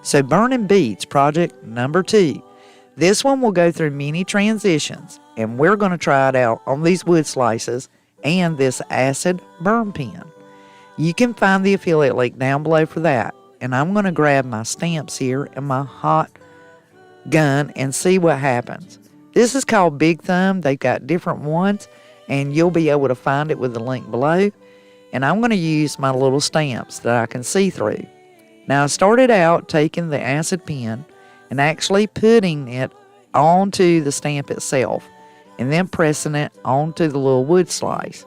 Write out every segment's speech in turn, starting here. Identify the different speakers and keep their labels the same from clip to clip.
Speaker 1: So burning beads, project number 2. This one will go through many transitions, and we're going to try it out on these wood slices and this acid burn pen. You can find the affiliate link down below for that. And I'm going to grab my stamps here and my hot gun and see what happens. This is called Big Thumb. They've got different ones, and you'll be able to find it with the link below. And I'm going to use my little stamps that I can see through. Now, I started out taking the acid pen and actually putting it onto the stamp itself and then pressing it onto the little wood slice.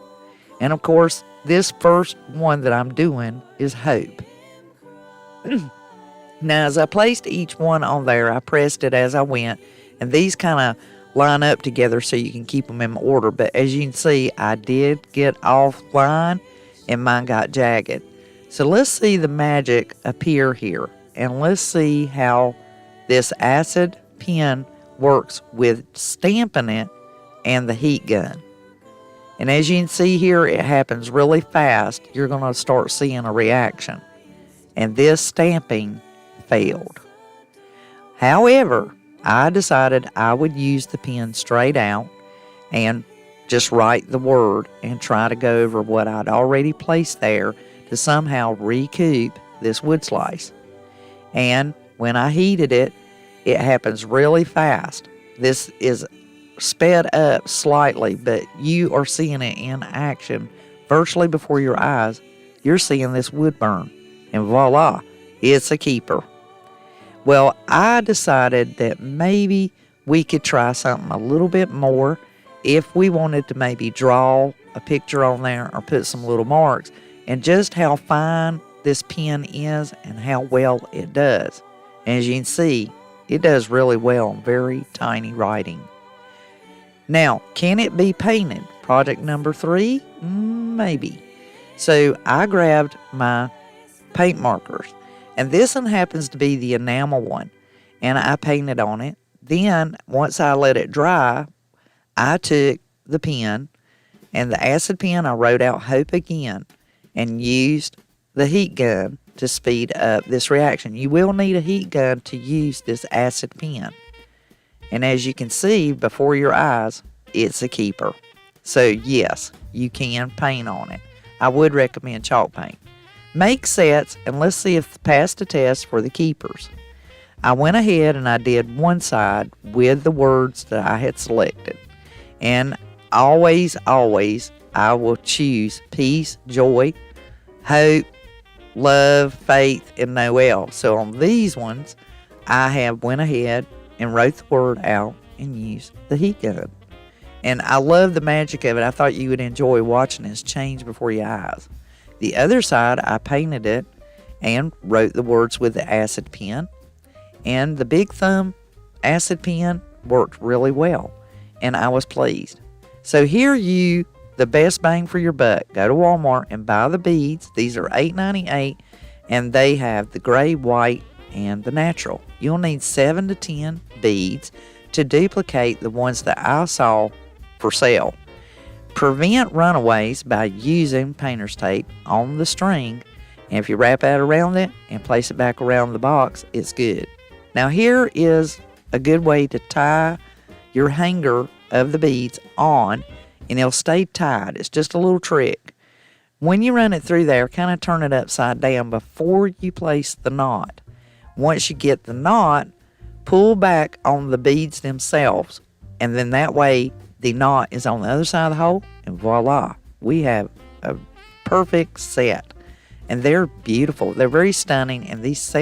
Speaker 1: And of course, this first one that I'm doing is Hope. Now, as I placed each one on there, I pressed it as I went, and these kind of line up together so you can keep them in order. But as you can see, I did get offline, and mine got jagged. So let's see the magic appear here, and let's see how this acid pen works with stamping it and the heat gun. And as you can see here, it happens really fast. You're going to start seeing a reaction. And this stamping failed. However, I decided I would use the pen straight out and just write the word and try to go over what I'd already placed there to somehow recoup this wood slice. And when I heated it, it happens really fast. This is sped up slightly, but you are seeing it in action virtually before your eyes. You're seeing this wood burn, and voila, it's a keeper. Well, I decided that maybe we could try something a little bit more if we wanted to maybe draw a picture on there or put some little marks, and just how fine this pen is and how well it does. And as you can see, it does really well on very tiny writing. Now, can it be painted? Project number 3? Maybe. So I grabbed my paint markers, and this one happens to be the enamel one, and I painted on it. Then, once I let it dry, I took the pen and the acid pen, I wrote out Hope again and used the heat gun to speed up this reaction. You will need a heat gun to use this acid pen. And as you can see before your eyes, it's a keeper. So yes, you can paint on it. I would recommend chalk paint. Make sets, and let's see if passed the test for the keepers. I went ahead and I did one side with the words that I had selected. And always, I will choose peace, joy, hope, love, faith, and Noel. So on these ones, I have went ahead and wrote the word out and used the heat gun. And I love the magic of it. I thought you would enjoy watching this change before your eyes. The other side, I painted it and wrote the words with the acid pen. And the Big Thumb acid pen worked really well, and I was pleased. So here the best bang for your buck. Go to Walmart and buy the beads. These are $8.98, and they have the gray, white, and the natural. You'll need 7 to 10 beads to duplicate the ones that I saw for sale. Prevent runaways by using painter's tape on the string, and if you wrap that around it and place it back around the box, it's good. Now here is a good way to tie your hanger of the beads on, and it'll stay tied. It's just a little trick. When you run it through there, kind of turn it upside down before you place the knot. Once you get the knot, pull back on the beads themselves, and then that way the knot is on the other side of the hole, and voila, we have a perfect set. And they're beautiful. They're very stunning, and these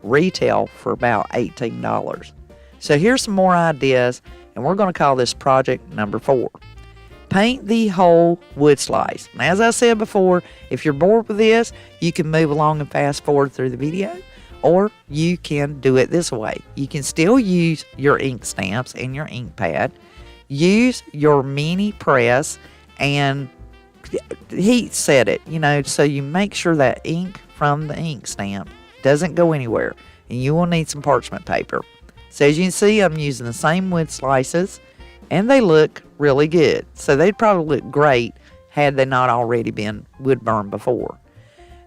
Speaker 1: retail for about $18. So here's some more ideas, and we're going to call this project number 4. Paint the whole wood slice. And as I said before, if you're bored with this, you can move along and fast forward through the video, or you can do it this way. You can still use your ink stamps and your ink pad. Use your mini press and heat set it, so you make sure that ink from the ink stamp doesn't go anywhere. And you will need some parchment paper. So as you can see, I'm using the same wood slices, and they look really good. So they'd probably look great had they not already been wood burned before.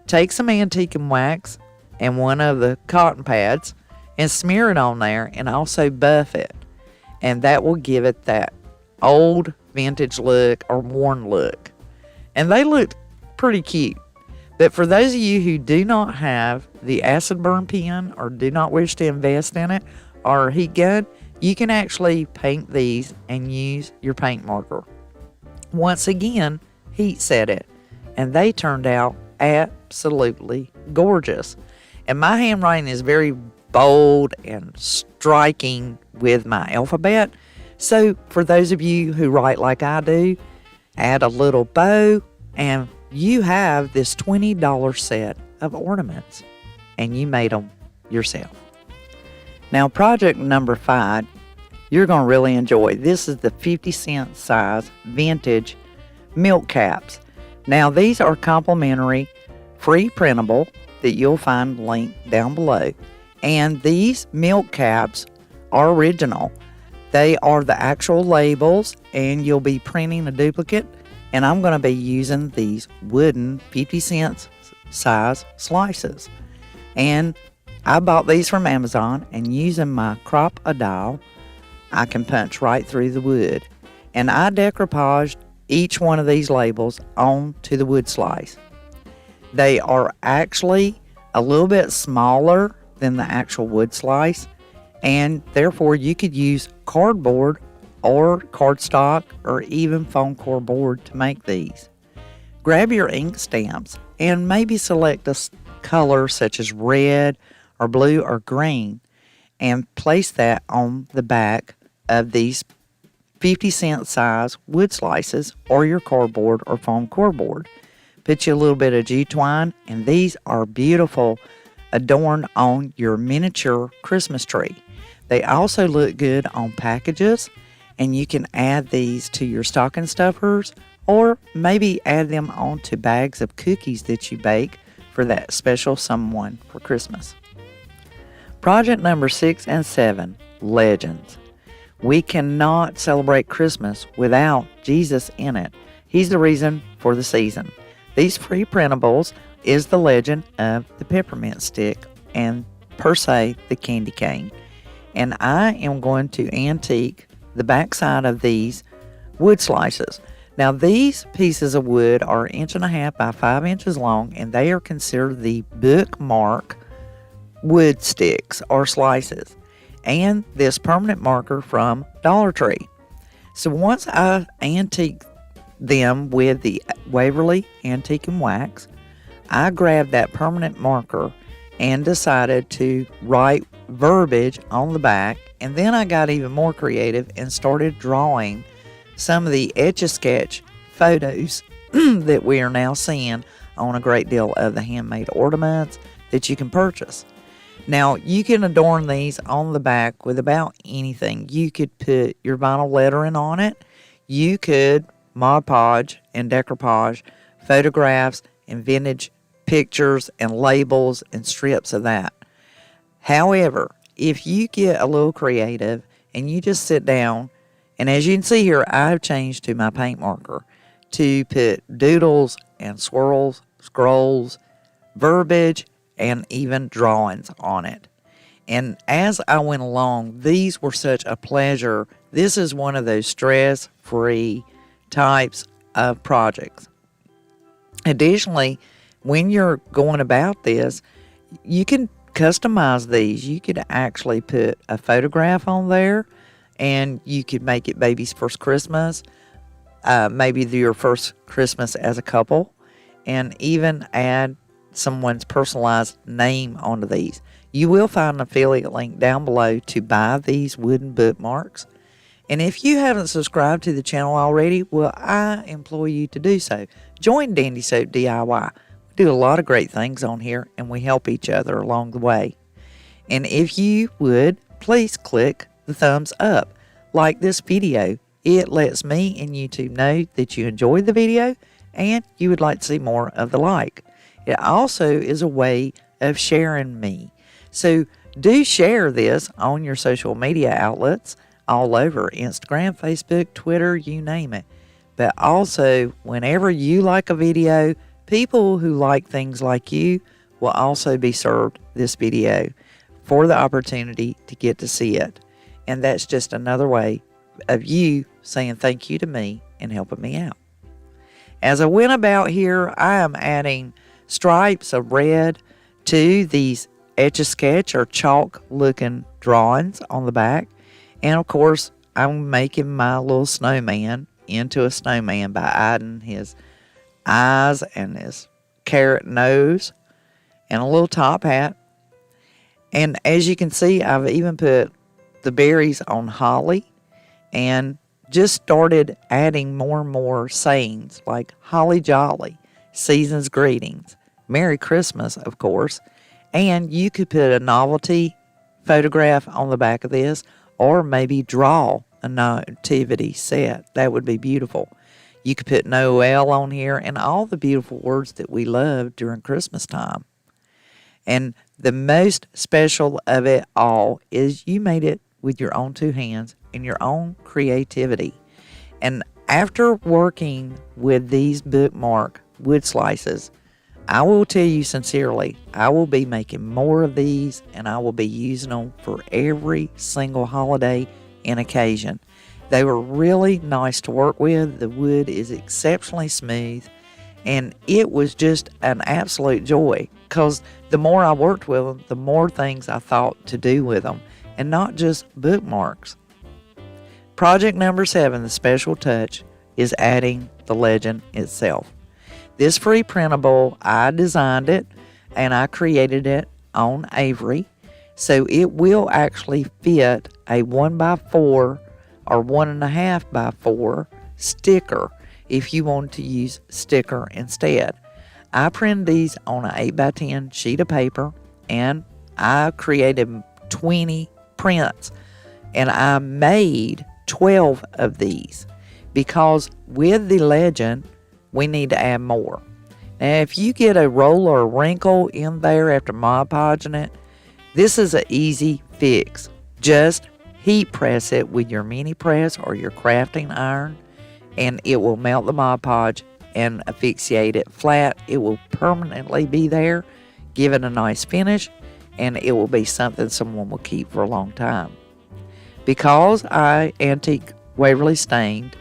Speaker 1: Take some antique and wax and one of the cotton pads and smear it on there, and also buff it. And that will give it that old vintage look or worn look. And they look pretty cute. But for those of you who do not have the acid burn pen or do not wish to invest in it or heat gun, you can actually paint these and use your paint marker. Once again, heat set it, and they turned out absolutely gorgeous. And my handwriting is very bold and striking with my alphabet. So for those of you who write like I do, add a little bow and you have this $20 set of ornaments, and you made them yourself. Now, project number 5, you're going to really enjoy. This is the 50-cent size vintage milk caps. Now, these are complimentary, free printable that you'll find linked down below. And these milk caps are original. They are the actual labels, and you'll be printing a duplicate. And I'm going to be using these wooden 50-cent size slices. And I bought these from Amazon, and using my crop-a-dial, I can punch right through the wood. And I decoupaged each one of these labels onto the wood slice. They are actually a little bit smaller than the actual wood slice, and therefore you could use cardboard or cardstock or even foam core board to make these. Grab your ink stamps and maybe select a color such as red or blue or green and place that on the back of these 50-cent size wood slices or your cardboard or foam core board. Put you a little bit of twine, and these are beautiful adorned on your miniature Christmas tree. They also look good on packages, and you can add these to your stocking stuffers or maybe add them onto bags of cookies that you bake for that special someone for Christmas. Project number 6 and 7, legends. We cannot celebrate Christmas without Jesus in it. He's the reason for the season. These free printables is the legend of the peppermint stick and per se the candy cane. And I am going to antique the backside of these wood slices. Now these pieces of wood are 1.5 inches by 5 inches long, and they are considered the bookmark wood sticks or slices, and this permanent marker from Dollar Tree. So once I antique them with the Waverly Antique and Wax, I grabbed that permanent marker and decided to write verbiage on the back, and then I got even more creative and started drawing some of the Etch-a-Sketch photos that we are now seeing on a great deal of the handmade ornaments that you can purchase. Now, you can adorn these on the back with about anything. You could put your vinyl lettering on it. You could Mod Podge and decoupage photographs and vintage pictures and labels and strips of that. However, if you get a little creative and you just sit down, and as you can see here, I've changed to my paint marker to put doodles and swirls, scrolls, verbiage, and even drawings on it. And as I went along, these were such a pleasure. This is one of those stress-free types of projects. Additionally, when you're going about this, you can customize these. You could actually put a photograph on there, and you could make it baby's first Christmas, maybe your first Christmas as a couple, and even add someone's personalized name onto these. You will find an affiliate link down below to buy these wooden bookmarks. And if you haven't subscribed to the channel already, well, I implore you to do so. Join Dandy Soap DIY. We do a lot of great things on here, and we help each other along the way. And if you would, please click the thumbs up. Like this video. It lets me and YouTube know that you enjoyed the video and you would like to see more of the like. It also is a way of sharing me. So do share this on your social media outlets all over, Instagram, Facebook, Twitter, you name it. But also, whenever you like a video, people who like things like you will also be served this video for the opportunity to get to see it. And that's just another way of you saying thank you to me and helping me out. As I went about here, I am adding stripes of red to these Etch-a-Sketch or chalk looking drawings on the back. And of course, I'm making my little snowman into a snowman by adding his eyes and his carrot nose and a little top hat. And as you can see, I've even put the berries on holly and just started adding more and more sayings like holly jolly, season's greetings, Merry Christmas, of course. And you could put a novelty photograph on the back of this, or maybe draw a nativity set. That would be beautiful. You could put Noel on here and all the beautiful words that we love during Christmas time. And the most special of it all is you made it with your own two hands and your own creativity. And after working with these bookmark wood slices, I will tell you sincerely, I will be making more of these and I will be using them for every single holiday and occasion. They were really nice to work with. The wood is exceptionally smooth and it was just an absolute joy because the more I worked with them, the more things I thought to do with them and not just bookmarks. Project number 7, the special touch, is adding the legend itself. This free printable, I designed it and I created it on Avery. So it will actually fit a 1x4 or 1.5x4 sticker if you want to use sticker instead. I printed these on an 8x10 sheet of paper and I created 20 prints and I made 12 of these because with the legend, we need to add more. Now, if you get a roll or a wrinkle in there after Mod Podging it, this is an easy fix. Just heat press it with your mini press or your crafting iron, and it will melt the Mod Podge and asphyxiate it flat. It will permanently be there, give it a nice finish, and it will be something someone will keep for a long time. Because I antique Waverly stained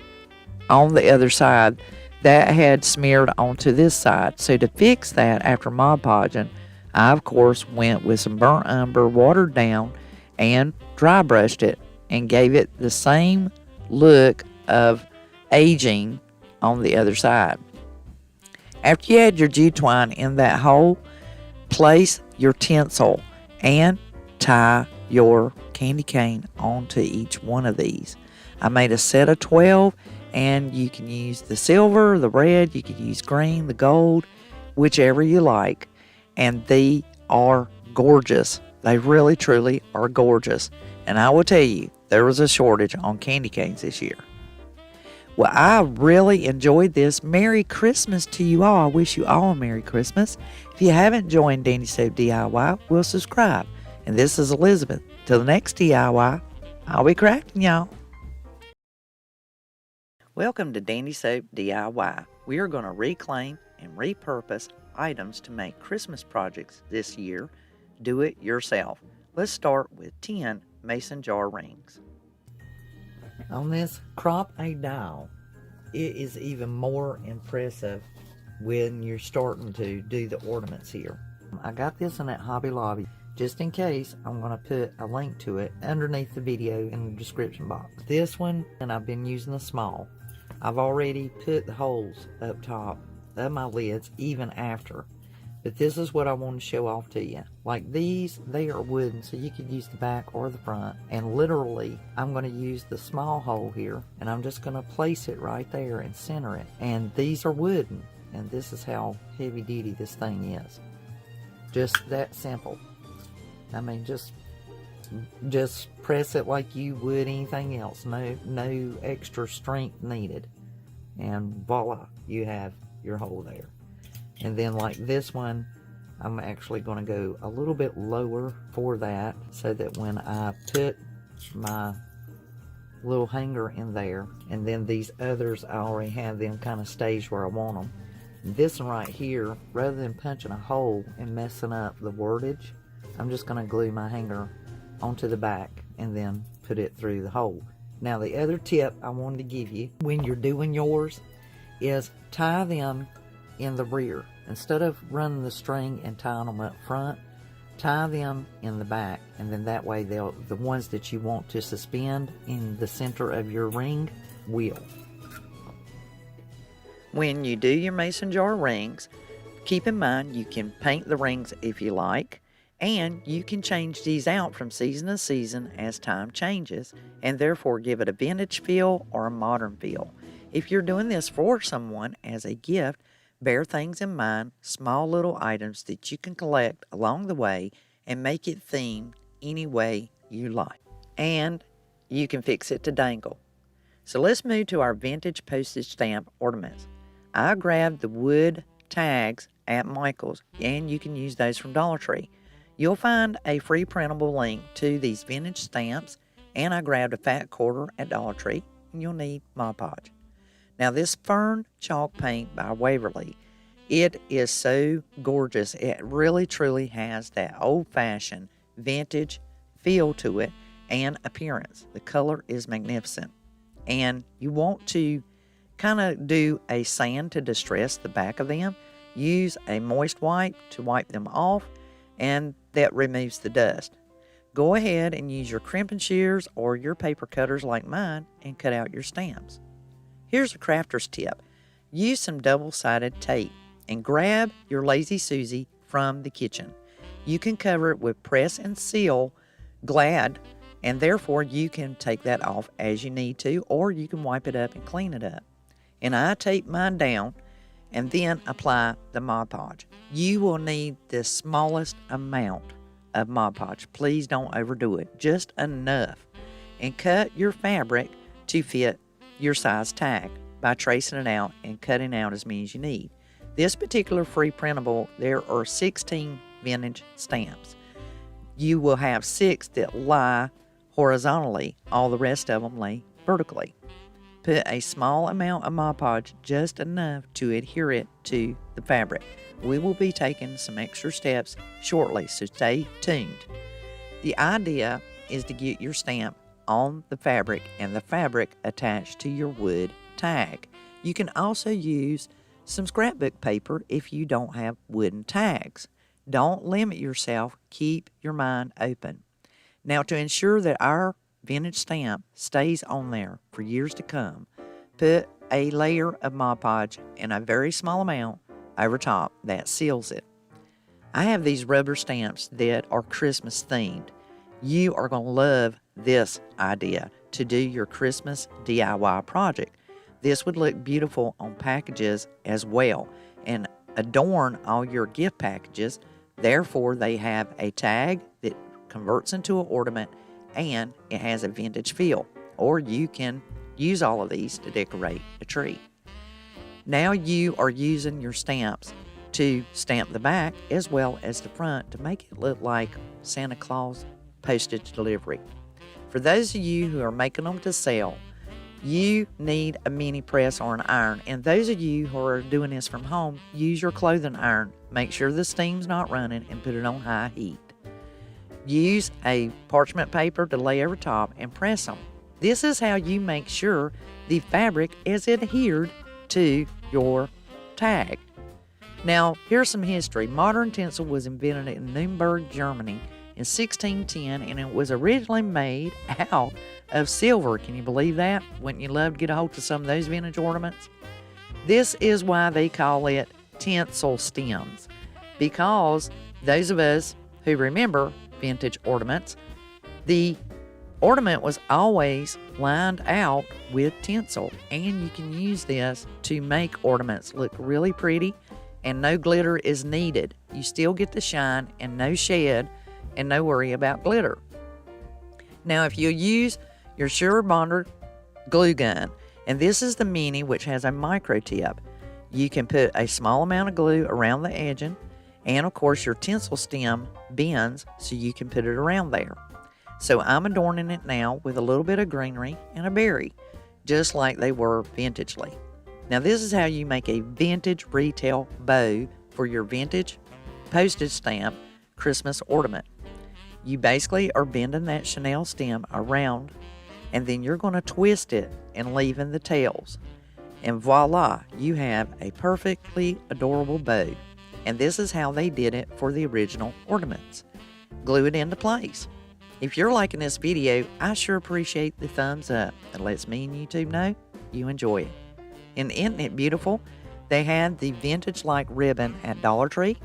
Speaker 1: on the other side, that had smeared onto this side. So to fix that after Mod Podging, I of course went with some burnt umber, watered down, and dry brushed it and gave it the same look of aging on the other side. After you add your G twine in that hole, place your tinsel and tie your candy cane onto each one of these. I made a set of 12 and you can use the silver, the red, you can use green, the gold, whichever you like. And they are gorgeous. They really, truly are gorgeous. And I will tell you, there was a shortage on candy canes this year. Well, I really enjoyed this. Merry Christmas to you all. I wish you all a Merry Christmas. If you haven't joined Dandy Soap DIY, we'll subscribe. And this is Elizabeth. Till the next DIY, I'll be crafting y'all. Welcome to Dandy Soap DIY. We are going to reclaim and repurpose items to make Christmas projects this year. Do it yourself. Let's start with 10 mason jar rings. On this crop a dowel, it is even more impressive when you're starting to do the ornaments here. I got this in at Hobby Lobby. Just in case, I'm going to put a link to it underneath the video in the description box. This one, and I've been using the small. I've already put the holes up top of my lids even after. But this is what I want to show off to you. Like these, they are wooden, so you could use the back or the front. And literally, I'm going to use the small hole here, and I'm just going to place it right there and center it. And these are wooden, and this is how heavy duty this thing is. Just that simple. I mean, just press it like you would anything else. No extra strength needed. And voila, you have your hole there. And then like this one, I'm actually going to go a little bit lower for that so that when I put my little hanger in there, and then these others, I already have them kind of staged where I want them. This one right here, rather than punching a hole and messing up the wordage, I'm just going to glue my hanger onto the back and then put it through the hole. Now the other tip I wanted to give you when you're doing yours is tie them in the rear. Instead of running the string and tying them up front, tie them in the back, and then that way the ones that you want to suspend in the center of your ring will. When you do your mason jar rings, keep in mind you can paint the rings if you like, and you can change these out from season to season as time changes, and therefore give it a vintage feel or a modern feel. If you're doing this for someone as a gift, bear things in mind, small little items that you can collect along the way and make it themed any way you like. And you can fix it to dangle. So let's move to our vintage postage stamp ornaments. I grabbed the wood tags at Michael's, and you can use those from Dollar Tree. You'll find a free printable link to these vintage stamps, and I grabbed a fat quarter at Dollar Tree, and you'll need Mod Podge. Now this fern chalk paint by Waverly, it is so gorgeous. It really truly has that old-fashioned vintage feel to it and appearance. The color is magnificent, and you want to kind of do a sand to distress the back of them. Use a moist wipe to wipe them off, and that removes the dust. Go ahead and use your crimping shears or your paper cutters like mine and cut out your stamps. Here's a crafter's tip. Use some double-sided tape and grab your Lazy Susie from the kitchen. You can cover it with press and seal Glad, and therefore you can take that off as you need to, or you can wipe it up and clean it up. And I tape mine down and then apply the Mod Podge. You will need the smallest amount of Mod Podge. Please don't overdo it, just enough. And cut your fabric to fit your size tag by tracing it out and cutting out as many as you need. This particular free printable, there are 16 vintage stamps. You will have 6 that lie horizontally, all the rest of them lay vertically. Put a small amount of Mod Podge, just enough to adhere it to the fabric. We will be taking some extra steps shortly, so stay tuned. The idea is to get your stamp on the fabric and the fabric attached to your wood tag. You can also use some scrapbook paper if you don't have wooden tags. Don't limit yourself, keep your mind open. Now, to ensure that our vintage stamp stays on there for years to come, put a layer of Mod Podge in a very small amount over top that seals it. I have these rubber stamps that are Christmas themed. You are going to love this idea to do your Christmas DIY project. This would look beautiful on packages as well and adorn all your gift packages. Therefore, they have a tag that converts into an ornament and it has a vintage feel. Or you can use all of these to decorate a tree. Now you are using your stamps to stamp the back as well as the front to make it look like Santa Claus postage delivery. For those of you who are making them to sell, you need a mini press or an iron. And those of you who are doing this from home, use your clothing iron. Make sure the steam's not running and put it on high heat. Use a parchment paper to lay over top and press them. This is how you make sure the fabric is adhered to your tag. Now, here's some history. Modern tinsel was invented in Nuremberg, Germany in 1610, and it was originally made out of silver. Can you believe that? Wouldn't you love to get a hold of some of those vintage ornaments? This is why they call it tinsel stems, because those of us who remember vintage ornaments, the ornament was always lined out with tinsel, and you can use this to make ornaments look really pretty, and no glitter is needed. You still get the shine and no shed and no worry about glitter. Now, if you use your Sure Bonder glue gun, and this is the mini, which has a micro tip, you can put a small amount of glue around the edging, and of course your tinsel stem bends so you can put it around there. So I'm adorning it now with a little bit of greenery and a berry, just like they were vintagely. Now this is how you make a vintage retail bow for your vintage postage stamp Christmas ornament. You basically are bending that chenille stem around, and then you're going to twist it and leave in the tails. And voila, you have a perfectly adorable bow. And this is how they did it for the original ornaments. Glue it into place. If you're liking this video, I sure appreciate the thumbs up. It lets me and YouTube know you enjoy it. And isn't it beautiful? They had the vintage-like ribbon at Dollar Tree,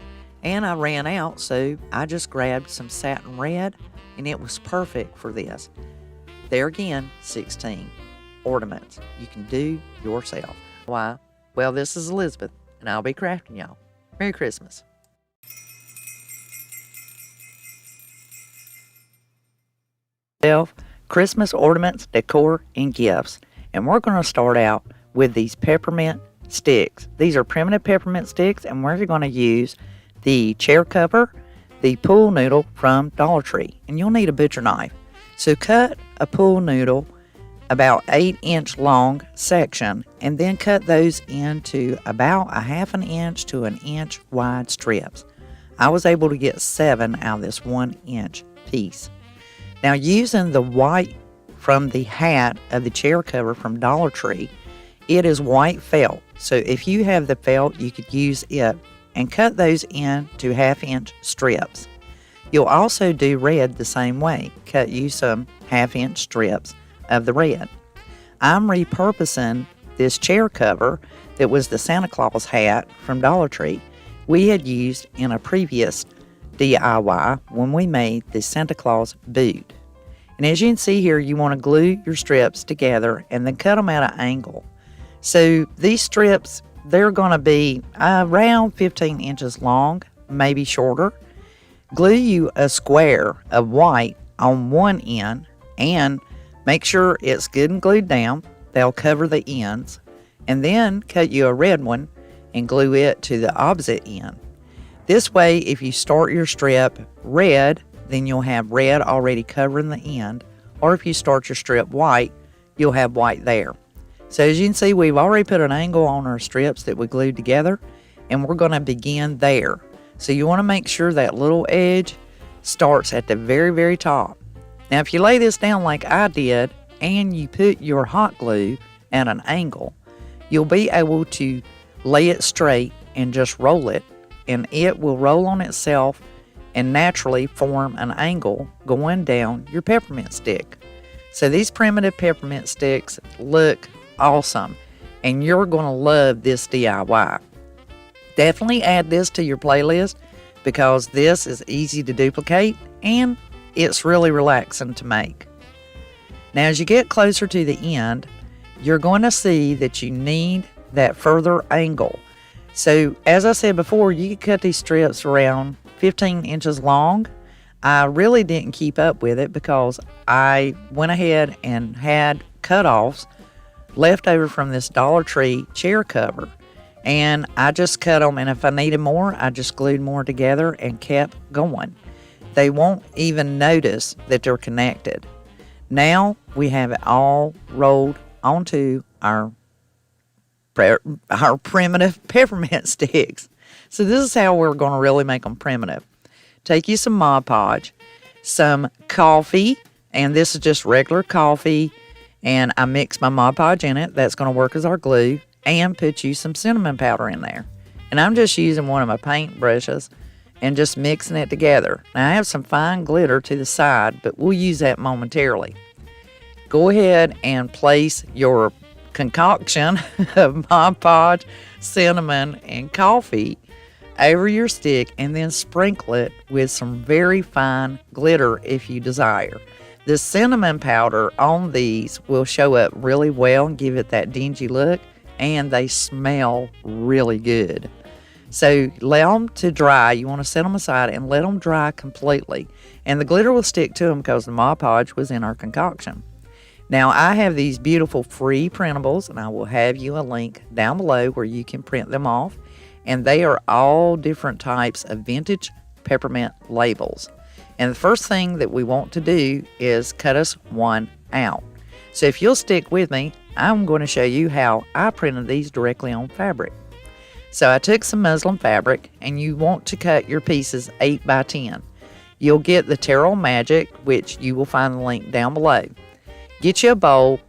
Speaker 1: and I ran out, so I just grabbed some satin red, and it was perfect for this. There again, 16 ornaments you can do yourself. Why? Well, this is Elizabeth, and I'll be crafting y'all. Merry Christmas. Christmas ornaments, decor, and gifts. And we're going to start out with these peppermint sticks. These are primitive peppermint sticks, and we're going to use the chair cover, the pool noodle from Dollar Tree, and you'll need a butcher knife. So cut a pool noodle about 8-inch long section, and then cut those into about a 1/2 inch to 1 inch wide strips. I was able to get 7 out of this 1-inch piece. Now, using the white from the hat of the chair cover from Dollar Tree, it is white felt. So if you have the felt, you could use it and cut those into 1/2-inch strips. You'll also do red the same way. Cut you some 1/2-inch strips of the red. I'm repurposing this chair cover that was the Santa Claus hat from Dollar Tree we had used in a previous DIY when we made the Santa Claus boot. And as you can see here, you want to glue your strips together and then cut them at an angle. So these strips, they're going to be around 15 inches long, maybe shorter. Glue you a square of white on one end and make sure it's good and glued down. They'll cover the ends. And then cut you a red one and glue it to the opposite end. This way, if you start your strip red, then you'll have red already covering the end. Or if you start your strip white, you'll have white there. So as you can see, we've already put an angle on our strips that we glued together, and we're going to begin there. So you want to make sure that little edge starts at the very, very top. Now, if you lay this down like I did, and you put your hot glue at an angle, you'll be able to lay it straight and just roll it, and it will roll on itself and naturally form an angle going down your peppermint stick. So these primitive peppermint sticks look awesome, and you're going to love this DIY. Definitely add this to your playlist because this is easy to duplicate and it's really relaxing to make. Now, as you get closer to the end, you're going to see that you need that further angle. So as I said before, you could cut these strips around 15 inches long. I really didn't keep up with it because I went ahead and had cutoffs left over from this Dollar Tree chair cover, and I just cut them, and if I needed more, I just glued more together and kept going. They won't even notice that they're connected. Now we have it all rolled onto our primitive peppermint sticks. So this is how we're going to really make them primitive. Take you some Mod Podge, some coffee, and this is just regular coffee, and I mix my Mod Podge in it. That's going to work as our glue, and put you some cinnamon powder in there. And I'm just using one of my paint brushes and just mixing it together. Now I have some fine glitter to the side, but we'll use that momentarily. Go ahead and place your concoction of Mod Podge, cinnamon, and coffee over your stick, and then sprinkle it with some very fine glitter if you desire. The cinnamon powder on these will show up really well and give it that dingy look, and they smell really good. So let them to dry. You want to set them aside and let them dry completely, and the glitter will stick to them because the Mod Podge was in our concoction. Now I have these beautiful free printables, and I will have you a link down below where you can print them off, and they are all different types of vintage peppermint labels. And the first thing that we want to do is cut us one out. So if you'll stick with me, I'm going to show you how I printed these directly on fabric. So I took some muslin fabric, and you want to cut your pieces 8 by 10. You'll get the Terral Magic, which you will find the link down below. Get you a bowl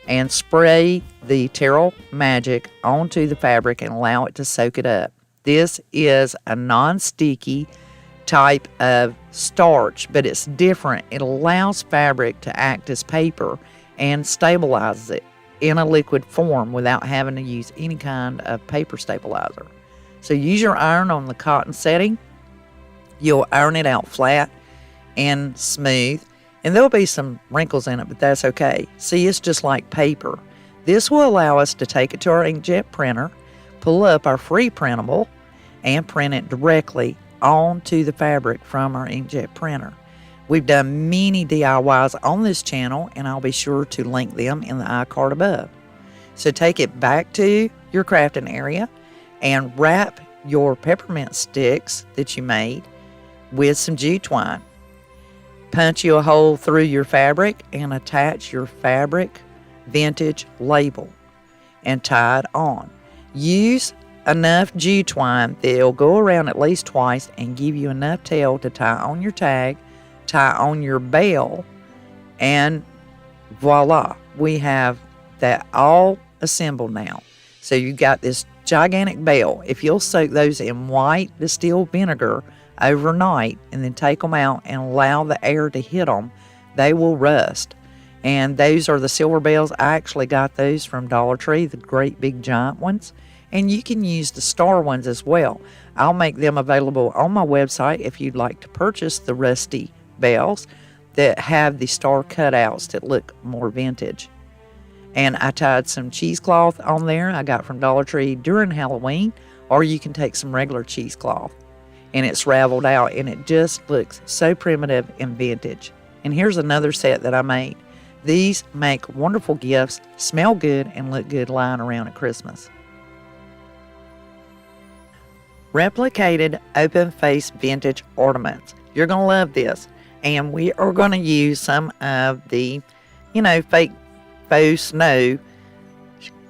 Speaker 1: and spray the Terral Magic onto the fabric and allow it to soak it up. This is a non-sticky type of starch, but it's different. It allows fabric to act as paper and stabilizes it in a liquid form without having to use any kind of paper stabilizer. So use your iron on the cotton setting. You'll iron it out flat and smooth, and there'll be some wrinkles in it, but that's okay. See, it's just like paper. This will allow us to take it to our inkjet printer, pull up our free printable, and print it directly onto the fabric from our inkjet printer. We've done many DIYs on this channel, and I'll be sure to link them in the iCard above. So take it back to your crafting area and wrap your peppermint sticks that you made with some jute twine. Punch you a hole through your fabric and attach your fabric vintage label and tie it on. Use enough jute twine that it'll go around at least twice and give you enough tail to tie on your tag, tie on your bell, and voila, we have that all assembled now. So you got this gigantic bell. If you'll soak those in white distilled vinegar overnight and then take them out and allow the air to hit them, they will rust. And those are the silver bells. I actually got those from Dollar Tree, the great big giant ones. And you can use the star ones as well. I'll make them available on my website if you'd like to purchase the rusty bells that have the star cutouts that look more vintage. And I tied some cheesecloth on there I got from Dollar Tree during Halloween, or you can take some regular cheesecloth. And it's raveled out, and it just looks so primitive and vintage. And here's another set that I made. These make wonderful gifts, smell good, and look good lying around at Christmas. Replicated open face vintage ornaments. You're going to love this. And we are going to use some of the, fake faux snow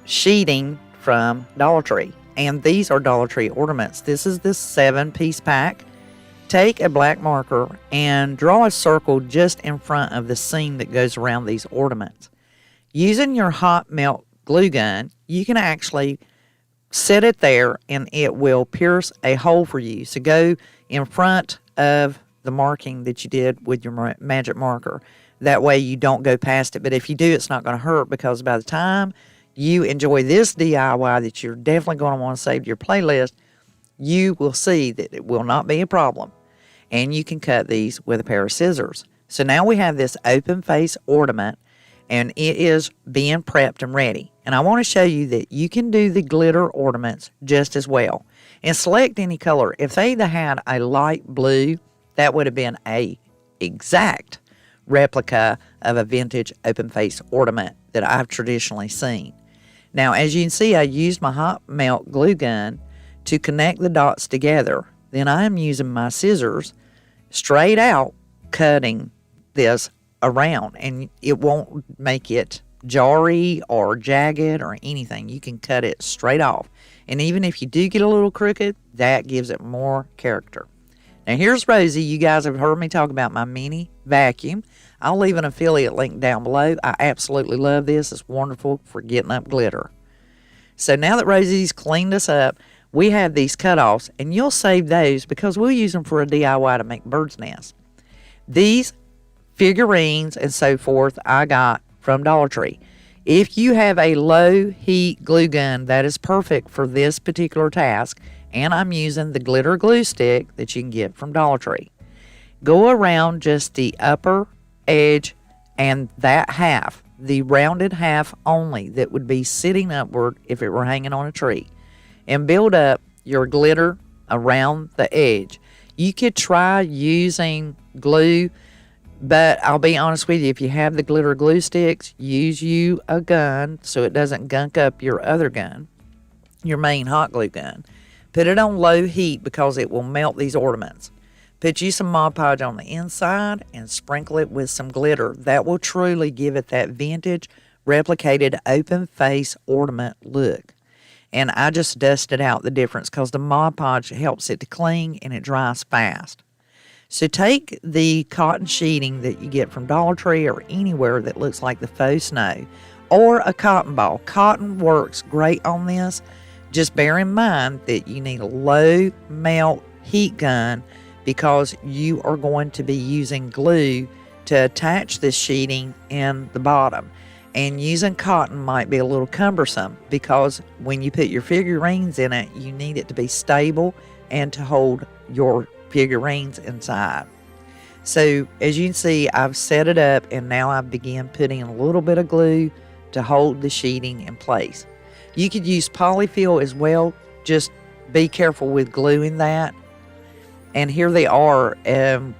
Speaker 1: sheeting from Dollar Tree. And these are Dollar Tree ornaments. This is the 7-piece pack. Take a black marker and draw a circle just in front of the seam that goes around these ornaments. Using your hot melt glue gun, you can actually set it there and it will pierce a hole for you. So go in front of the marking that you did with your magic marker. That way you don't go past it. But if you do, it's not going to hurt, because by the time you enjoy this DIY that you're definitely going to want to save to your playlist, you will see that it will not be a problem. And you can cut these with a pair of scissors. So now we have this open face ornament, and it is being prepped and ready. And I want to show you that you can do the glitter ornaments just as well. And select any color. If they had a light blue, that would have been a exact replica of a vintage open face ornament that I've traditionally seen. Now, as you can see, I used my hot melt glue gun to connect the dots together. Then I am using my scissors straight out, cutting this around, and it won't make it jarry or jagged or anything. You can cut it straight off. And even if you do get a little crooked, that gives it more character. Now here's Rosie. You guys have heard me talk about my mini vacuum. I'll leave an affiliate link down below. I absolutely love this. It's wonderful for getting up glitter. So now that Rosie's cleaned us up, we have these cutoffs, and you'll save those because we'll use them for a DIY to make bird's nests. These figurines and so forth I got from Dollar Tree. If you have a low heat glue gun, that is perfect for this particular task. And I'm using the glitter glue stick that you can get from Dollar Tree. Go around just the upper edge and that half, the rounded half only that would be sitting upward if it were hanging on a tree, and build up your glitter around the edge. You could try using glue, but I'll be honest with you, if you have the glitter glue sticks, use you a gun so it doesn't gunk up your other gun, your main hot glue gun. Put it on low heat because it will melt these ornaments. Put you some Mod Podge on the inside and sprinkle it with some glitter. That will truly give it that vintage replicated open face ornament look. And I just dusted out the difference because the Mod Podge helps it to cling and it dries fast. So take the cotton sheeting that you get from Dollar Tree or anywhere that looks like the faux snow, or a cotton ball. Cotton works great on this. Just bear in mind that you need a low melt heat gun because you are going to be using glue to attach this sheeting in the bottom. And using cotton might be a little cumbersome because when you put your figurines in it, you need it to be stable and to hold your figurines inside. So as you can see, I've set it up and now I begin putting a little bit of glue to hold the sheeting in place. You could use polyfill as well, just be careful with gluing that. And here they are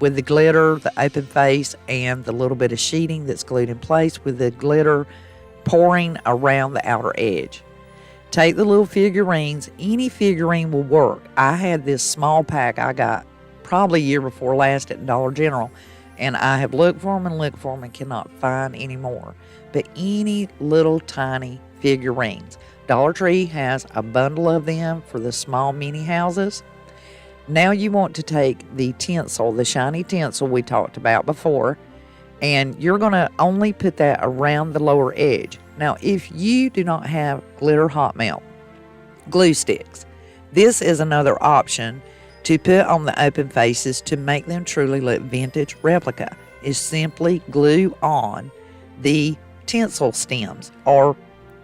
Speaker 1: with the glitter, the open face, and the little bit of sheeting that's glued in place with the glitter pouring around the outer edge. Take the little figurines. Any figurine will work. I had this small pack I got probably a year before last at Dollar General, and I have looked for them and cannot find any more. But any little tiny figurines. Dollar Tree has a bundle of them for the small mini houses. Now you want to take the tinsel, the shiny tinsel we talked about before, and you're going to only put that around the lower edge. Now, if you do not have glitter hot melt glue sticks, this is another option to put on the open faces to make them truly look vintage replica, is simply glue on the tinsel stems, or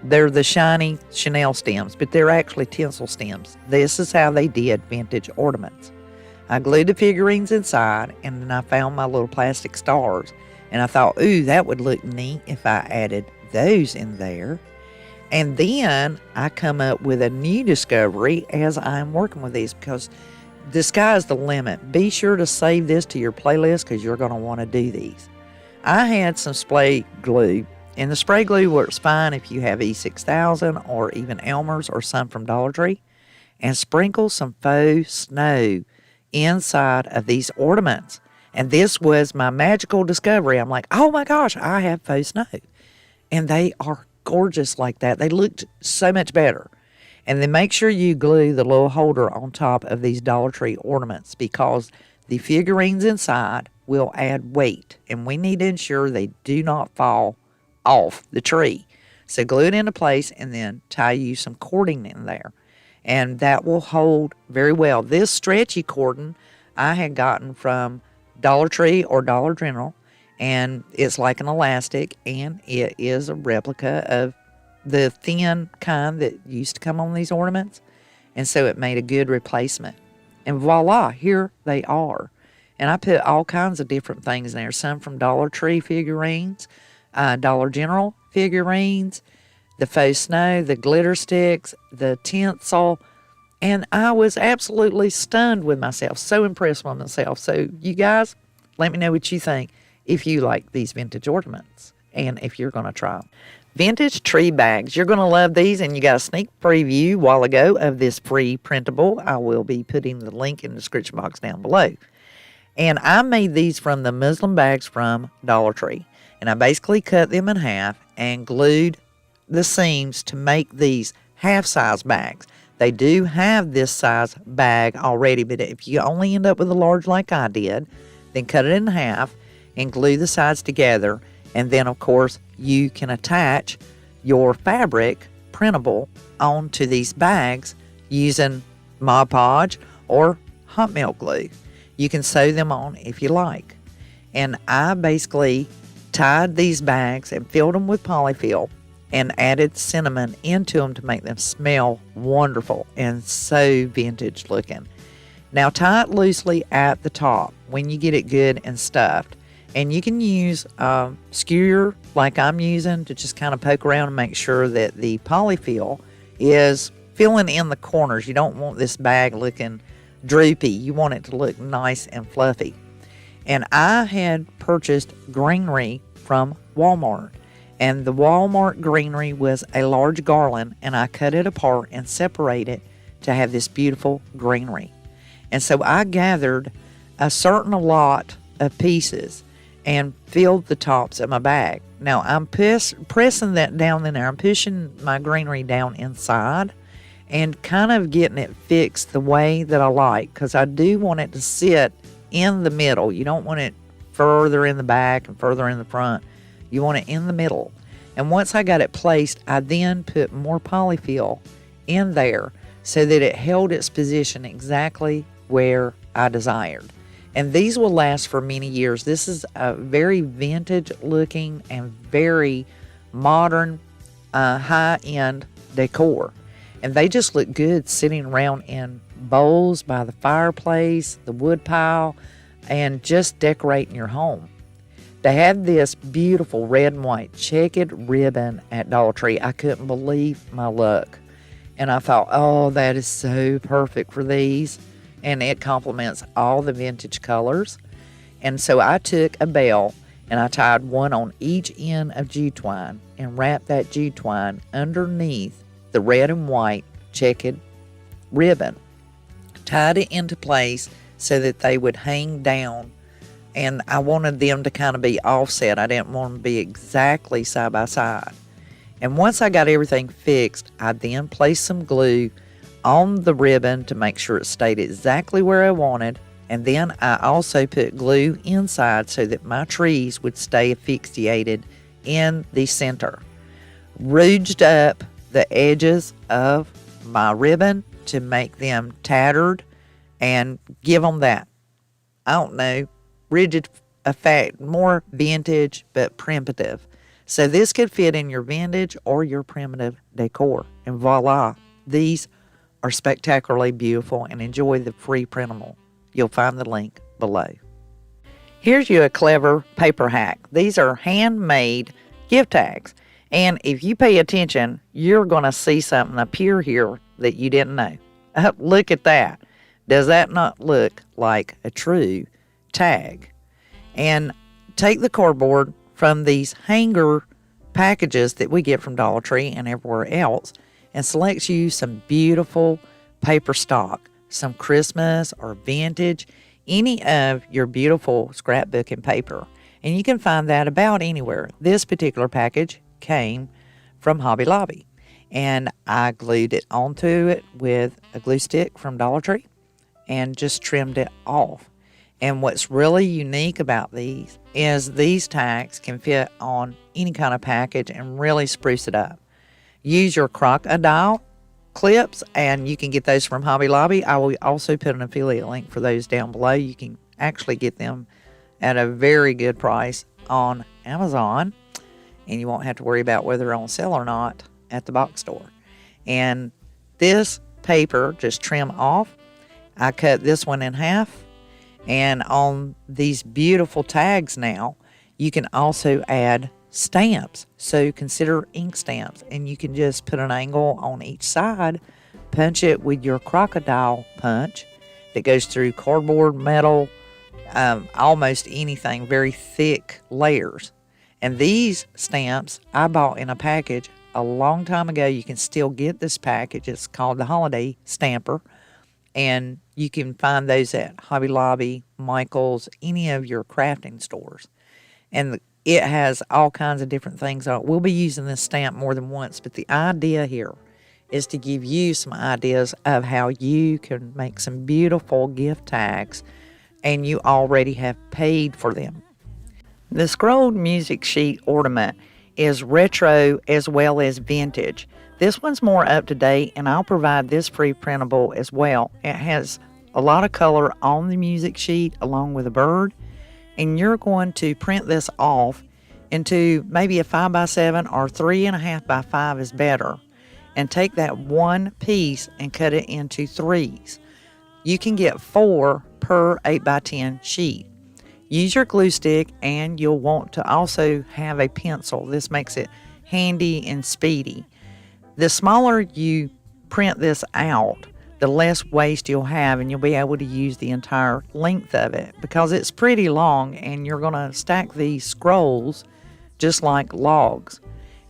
Speaker 1: they're the shiny chenille stems, but they're actually tinsel stems. This is how they did vintage ornaments. I glued the figurines inside, and then I found my little plastic stars, and I thought, ooh, that would look neat if I added those in there. And then I come up with a new discovery as I'm working with these, because the sky's the limit. Be sure to save this to your playlist because you're going to want to do these. I had some spray glue. And the spray glue works fine if you have E6000 or even Elmer's or some from Dollar Tree. And sprinkle some faux snow inside of these ornaments. And this was my magical discovery. I'm like, oh my gosh, I have faux snow. And they are gorgeous like that. They looked so much better. And then make sure you glue the little holder on top of these Dollar Tree ornaments because the figurines inside will add weight. And we need to ensure they do not fall off the tree. So glue it into place and then tie you some cording in there. And that will hold very well. This stretchy cordon I had gotten from Dollar Tree or Dollar General, and it's like an elastic, and it is a replica of the thin kind that used to come on these ornaments. And so it made a good replacement. And voila, here they are. And I put all kinds of different things in there. Some from Dollar Tree figurines, Dollar General figurines, the faux snow, the glitter sticks, the tinsel, and I was absolutely stunned with myself, so impressed with myself. So you guys, let me know what you think if you like these vintage ornaments and if you're going to try them. Vintage tree bags. You're going to love these, and you got a sneak preview a while ago of this free printable. I will be putting the link in the description box down below. And I made these from the muslin bags from Dollar Tree. And I basically cut them in half and glued the seams to make these half-size bags. They do have this size bag already, but if you only end up with a large like I did, then cut it in half and glue the sides together. And then, of course, you can attach your fabric printable onto these bags using Mod Podge or hot melt glue. You can sew them on if you like. And I basically tied these bags and filled them with polyfill and added cinnamon into them to make them smell wonderful and so vintage looking. Now tie it loosely at the top when you get it good and stuffed. And you can use a skewer like I'm using to just kind of poke around and make sure that the polyfill is filling in the corners. You don't want this bag looking droopy. You want it to look nice and fluffy. And I had purchased greenery from Walmart. And the Walmart greenery was a large garland, and I cut it apart and separated it to have this beautiful greenery. And so I gathered a certain lot of pieces, and filled the tops of my bag. Now I'm pressing that down in there. I'm pushing my greenery down inside and kind of getting it fixed the way that I like, because I do want it to sit in the middle. You don't want it further in the back and further in the front. You want it in the middle. And once I got it placed, I then put more polyfill in there so that it held its position exactly where I desired. And these will last for many years. This is a very vintage looking and very modern, high-end decor. And they just look good sitting around in bowls by the fireplace, the wood pile, and just decorating your home. They had this beautiful red and white checkered ribbon at Dollar Tree. I couldn't believe my luck. And I thought, oh, that is so perfect for these. And it complements all the vintage colors. And so I took a bell and I tied one on each end of G-twine and wrapped that G-twine underneath the red and white checkered ribbon. Tied it into place so that they would hang down. And I wanted them to kind of be offset. I didn't want them to be exactly side by side. And once I got everything fixed, I then placed some glue on the ribbon to make sure it stayed exactly where I wanted. And then I also put glue inside so that my trees would stay asphyxiated in the center. Rouged up the edges of my ribbon to make them tattered and give them that, I don't know, rigid effect, more vintage but primitive. So this could fit in your vintage or your primitive decor. And voila, these are spectacularly beautiful, and enjoy the free printable. You'll find the link below. Here's you a clever paper hack. These are handmade gift tags. And if you pay attention, you're going to see something appear here that you didn't know. Look at that. Does that not look like a true tag? And take the cardboard from these hanger packages that we get from Dollar Tree and everywhere else, and select you some beautiful paper stock, some Christmas or vintage, any of your beautiful scrapbooking paper. And you can find that about anywhere. This particular package came from Hobby Lobby, and I glued it onto it with a glue stick from Dollar Tree and just trimmed it off. And what's really unique about these is these tags can fit on any kind of package and really spruce it up. Use your crocodile clips, and you can get those from Hobby Lobby. I will also put an affiliate link for those down below. You can actually get them at a very good price on Amazon, and you won't have to worry about whether they're on sale or not at the box store. And this paper, just trim off. I cut this one in half, and on these beautiful tags now, you can also add stamps. So consider ink stamps, and you can just put an angle on each side, punch it with your crocodile punch that goes through cardboard, metal, almost anything, very thick layers. And these stamps I bought in a package a long time ago. You can still get this package. It's called the Holiday Stamper, and you can find those at Hobby Lobby, Michael's, any of your crafting stores. And it has all kinds of different things on it. We'll be using this stamp more than once, but the idea here is to give you some ideas of how you can make some beautiful gift tags, and you already have paid for them. The scrolled music sheet ornament is retro as well as vintage. This one's more up to date, and I'll provide this free printable as well. It has a lot of color on the music sheet along with a bird, and you're going to print this off into maybe a 5x7 or 3.5x5 is better, and take that one piece and cut it into threes. You can get 4 per 8x10 sheet. Use your glue stick, and you'll want to also have a pencil. This makes it handy and speedy. The smaller you print this out, the less waste you'll have, and you'll be able to use the entire length of it because it's pretty long, and you're going to stack these scrolls just like logs.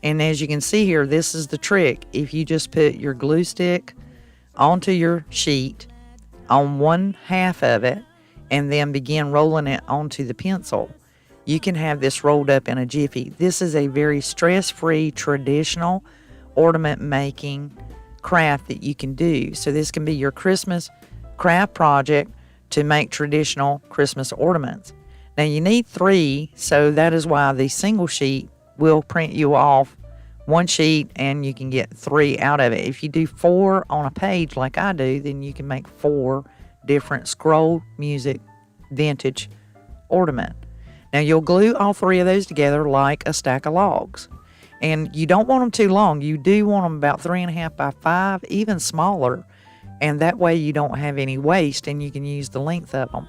Speaker 1: And as you can see here, this is the trick. If you just put your glue stick onto your sheet on one half of it and then begin rolling it onto the pencil, You can have this rolled up in a jiffy. This is a very stress-free, traditional ornament making craft that you can do. So this can be your Christmas craft project to make traditional Christmas ornaments. Now you need 3, so that is why the single sheet will print you off 1 sheet and you can get 3 out of it. If you do 4 on a page like I do, then you can make 4 different scroll music vintage ornament. Now you'll glue all 3 of those together like a stack of logs. And you don't want them too long. You do want them about 3.5 by 5, even smaller. And that way you don't have any waste and you can use the length of them.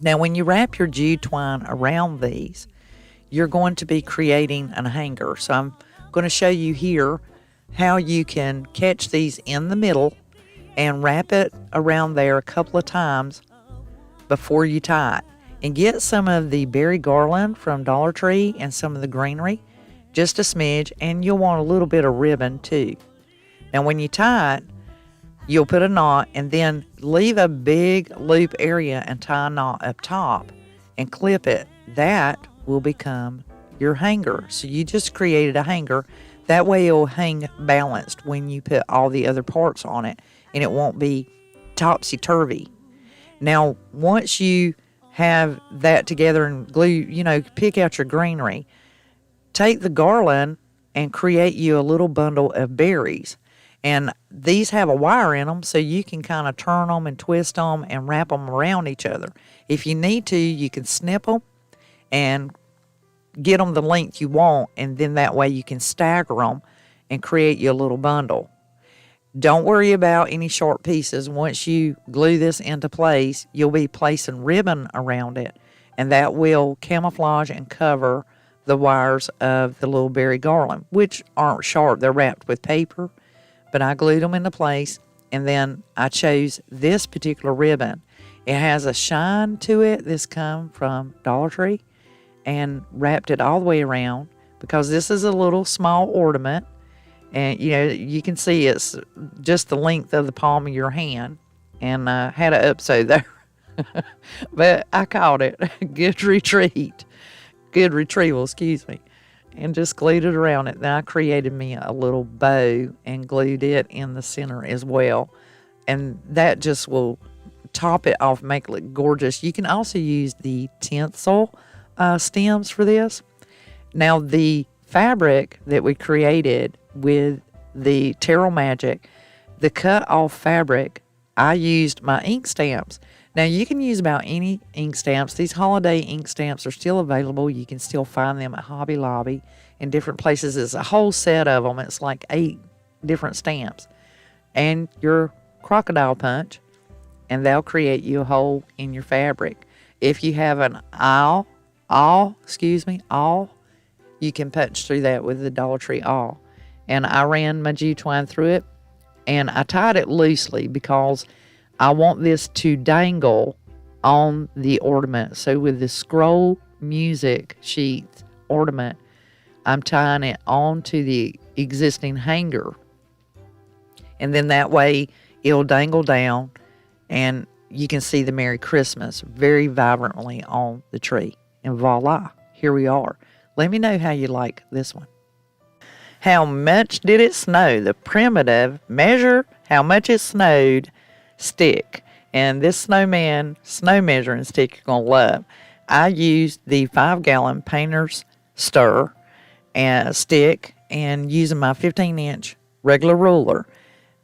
Speaker 1: Now when you wrap your jute twine around these, you're going to be creating a hanger. So I'm going to show you here how you can catch these in the middle and wrap it around there a couple of times before you tie it. And get some of the berry garland from Dollar Tree and some of the greenery, just a smidge, and you'll want a little bit of ribbon too. Now when you tie it, you'll put a knot and then leave a big loop area and tie a knot up top and clip it. That will become your hanger. So you just created a hanger. That way it'll hang balanced when you put all the other parts on it and it won't be topsy-turvy. Now once you have that together and glue, pick out your greenery, take the garland and create you a little bundle of berries. And these have a wire in them, so you can kind of turn them and twist them and wrap them around each other. If you need to, you can snip them and get them the length you want, and then that way you can stagger them and create you a little bundle. Don't worry about any short pieces. Once you glue this into place, you'll be placing ribbon around it, and that will camouflage and cover the wires of the little berry garland, which aren't sharp. They're wrapped with paper, but I glued them into place, and then I chose this particular ribbon. It has a shine to it. This come from Dollar Tree, and wrapped it all the way around because this is a little small ornament. And, you can see it's just the length of the palm of your hand. And I had an upsew there. But I caught it. Good retrieval, excuse me. And just glued it around it. Then I created me a little bow and glued it in the center as well. And that just will top it off, make it look gorgeous. You can also use the tinsel stems for this. Now, the fabric that we created with the Terrell Magic, the cut off fabric, I used my ink stamps. Now you can use about any ink stamps. These holiday ink stamps are still available. You can still find them at Hobby Lobby in different places. It's a whole set of them. It's like 8 different stamps. And your crocodile punch, and they'll create you a hole in your fabric. If you have an awl, you can punch through that with the Dollar Tree awl. And I ran my jute twine through it, and I tied it loosely because I want this to dangle on the ornament. So with the scroll music sheet ornament, I'm tying it onto the existing hanger. And then that way it'll dangle down and you can see the Merry Christmas very vibrantly on the tree. And voila, here we are. Let me know how you like this one. How much did it snow? The primitive measure how much it snowed stick. And this snowman snow measuring stick you're going to love. I used the 5-gallon painter's stir and stick and using my 15-inch regular ruler.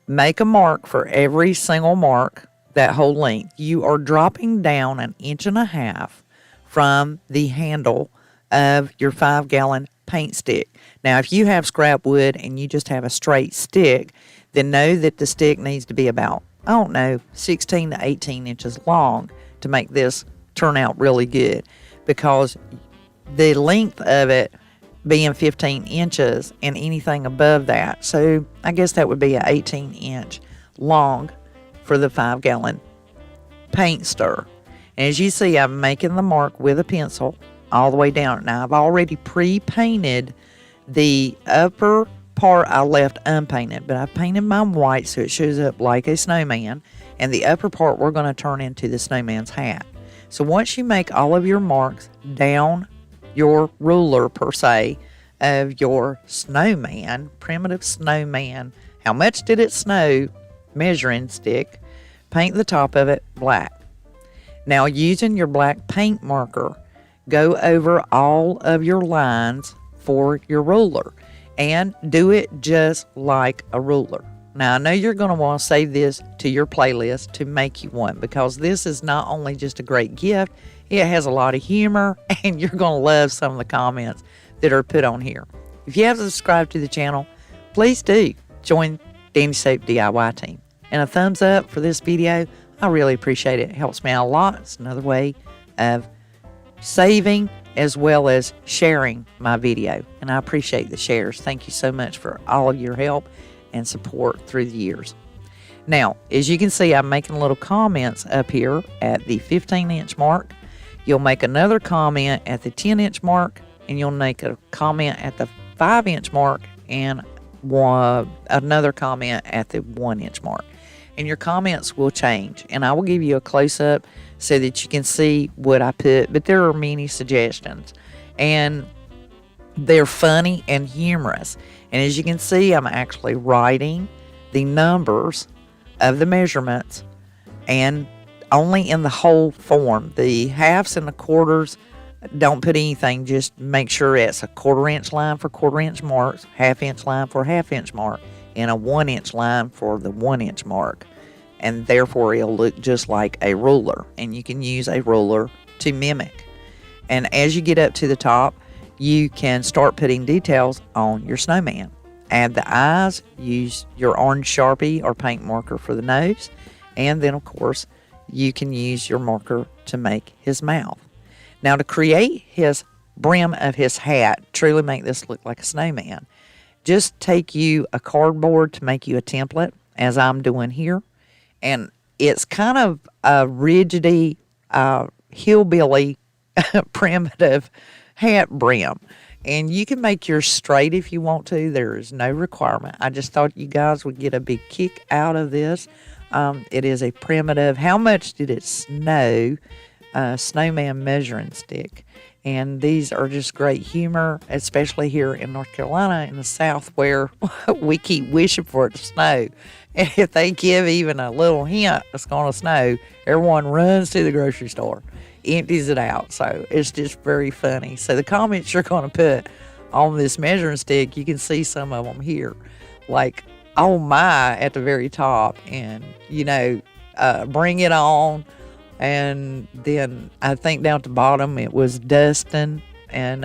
Speaker 1: Make a mark for every single mark, that whole length. You are dropping down 1.5 inches from the handle of your 5-gallon paint stick. Now, if you have scrap wood and you just have a straight stick, then know that the stick needs to be about, 16 to 18 inches long to make this turn out really good, because the length of it being 15 inches and anything above that. So I guess that would be an 18-inch long for the 5-gallon paint stir. And as you see, I'm making the mark with a pencil all the way down. Now, I've already pre-painted the upper part. I left unpainted, but I painted mine white so it shows up like a snowman. And the upper part we're going to turn into the snowman's hat. So once you make all of your marks down your ruler per se of your snowman, primitive snowman. How much did it snow? Measuring stick. Paint the top of it black. Now, using your black paint marker, go over all of your lines for your ruler and do it just like a ruler. Now, I know you're going to want to save this to your playlist to make you one, because this is not only just a great gift, it has a lot of humor, and you're going to love some of the comments that are put on here. If you haven't subscribed to the channel, please do join Dandy Soap DIY team. And a thumbs up for this video. I really appreciate it. It helps me out a lot. It's another way of saving as well as sharing my video. And I appreciate the shares. Thank you so much for all of your help and support through the years. Now, as you can see, I'm making little comments up here at the 15-inch mark. You'll make another comment at the 10-inch mark, and you'll make a comment at the 5-inch mark, and another comment at the 1-inch mark. And your comments will change, and I will give you a close-up so that you can see what I put, but there are many suggestions, and they're funny and humorous. And as you can see, I'm actually writing the numbers of the measurements, and only in the whole form. The halves and the quarters, don't put anything, just make sure it's a 1/4-inch line for 1/4-inch marks, 1/2-inch line for 1/2-inch mark, and a 1-inch line for the 1-inch mark. And therefore, it'll look just like a ruler, and you can use a ruler to mimic. And as you get up to the top, you can start putting details on your snowman. Add the eyes, use your orange Sharpie or paint marker for the nose, and then, of course, you can use your marker to make his mouth. Now, to create his brim of his hat, truly make this look like a snowman, just take you a cardboard to make you a template, as I'm doing here. And it's kind of a rigidy, hillbilly, primitive hat brim. And you can make yours straight if you want to. There is no requirement. I just thought you guys would get a big kick out of this. It is a primitive, how much did it snow, snowman measuring stick. And these are just great humor, especially here in North Carolina in the South, where we keep wishing for it to snow. And if they give even a little hint it's going to snow, everyone runs to the grocery store, empties it out. So it's just very funny. So the comments you're going to put on this measuring stick, you can see some of them here. Like, oh my, at the very top. And, bring it on. And then I think down at the bottom it was Dustin, and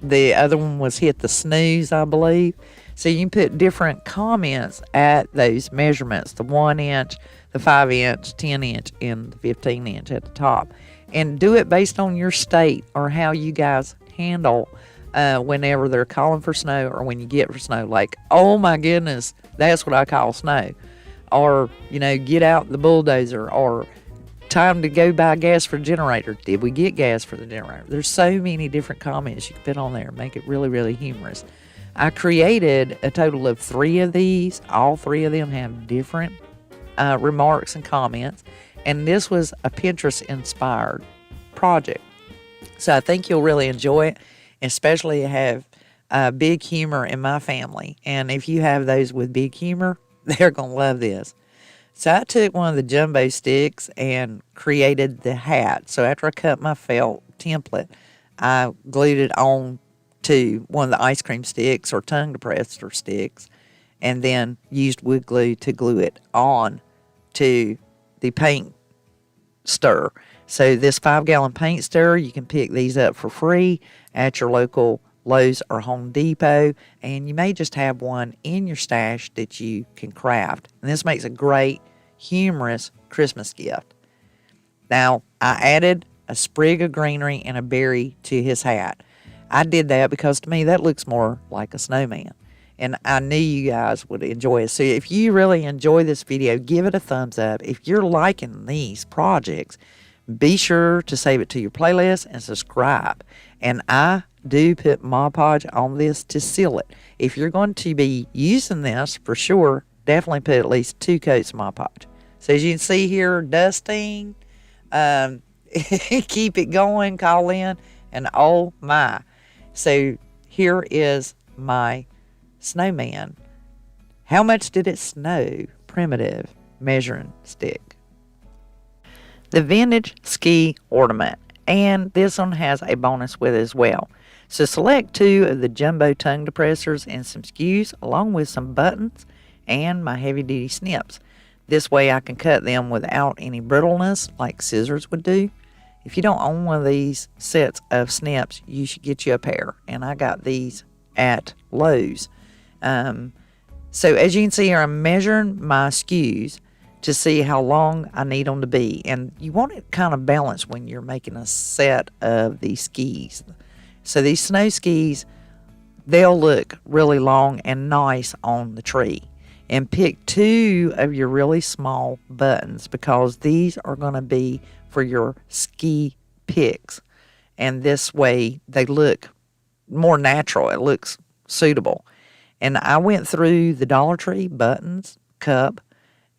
Speaker 1: the other one was Hit the Snooze, I believe. So you can put different comments at those measurements, the 1-inch, the 5-inch, 10-inch, and the 15-inch at the top. And do it based on your state or how you guys handle whenever they're calling for snow or when you get for snow. Like, oh my goodness, that's what I call snow. Or, get out the bulldozer, or time to go buy gas for the generator. Did we get gas for the generator? There's so many different comments you can put on there. Make it really, really humorous. I created a total of 3 of these. All 3 of them have different remarks and comments. And this was a Pinterest-inspired project. So I think you'll really enjoy it, especially have big humor in my family. And if you have those with big humor, they're going to love this. So I took one of the jumbo sticks and created the hat. So after I cut my felt template, I glued it on to one of the ice cream sticks or tongue depressor sticks, and then used wood glue to glue it on to the paint stir. So this 5-gallon paint stir, you can pick these up for free at your local Lowe's or Home Depot, and you may just have one in your stash that you can craft. And this makes a great, humorous Christmas gift. Now, I added a sprig of greenery and a berry to his hat. I did that because to me that looks more like a snowman, and I knew you guys would enjoy it. So if you really enjoy this video, give it a thumbs up. If you're liking these projects, be sure to save it to your playlist and subscribe. And I do put Mod Podge on this to seal it. If you're going to be using this, for sure, definitely put at least 2 coats of Mod Podge. So as you can see here, dusting, keep it going, call in, And oh my. So here is my snowman. How much did it snow? Primitive measuring stick. The vintage ski ornament. And this one has a bonus with it as well. So select 2 of the jumbo tongue depressors and some skews along with some buttons and my heavy duty snips. This way I can cut them without any brittleness like scissors would do. If you don't own one of these sets of snips, you should get you a pair. And I got these at Lowe's. So as you can see here, I'm measuring my skews to see how long I need them to be. And you want it kind of balanced when you're making a set of these skis. So these snow skis, they'll look really long and nice on the tree. And pick 2 of your really small buttons because these are going to be for your ski picks. And this way they look more natural. It looks suitable. And I went through the Dollar Tree buttons, cup,